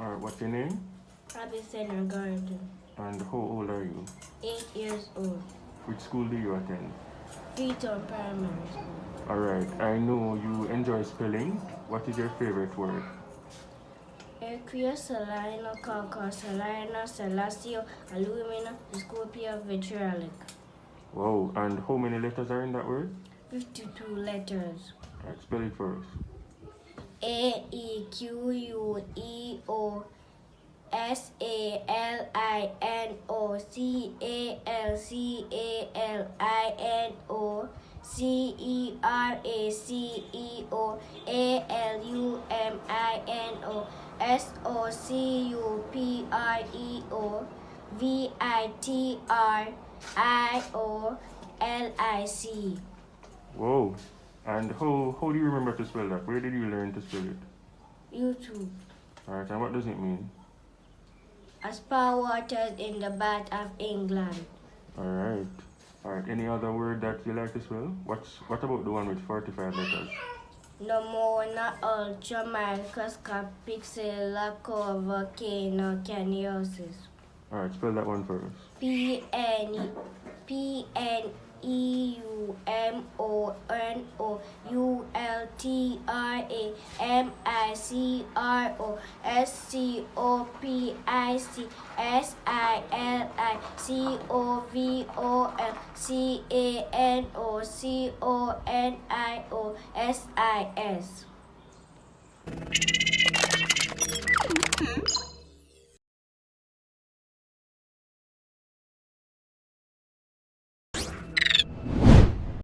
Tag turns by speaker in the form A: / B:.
A: Alright, what's your name?
B: Abysenya Gordon.
A: And how old are you?
B: 8 years old.
A: Which school do you attend?
B: Freetown Primary School.
A: Alright, I know you enjoy spelling. What is your favorite word?
B: Aquarius, Salina, Calca, Salina, Celestio, Alumina, Scorpio, Vitrolic.
A: Wow, and how many letters are in that word?
B: 52 letters.
A: Alright, spell it for us.
B: AEQUEO SALINO CALCALINO CERACEO ALUMINO SOCUPREO VITRIOLIC.
A: Wow, and how do you remember to spell that? Where did you learn to spell it?
B: YouTube.
A: Alright, and what does it mean?
B: As spa waters in the bath of England.
A: Alright. Alright, any other word that you like to spell? What about the one with 45 letters?
B: Pneumona, ultra, microscopic, silica, volcano, caniosis.
A: Alright, spell that one for us.
B: PNEUMONOULTRAMicroscopic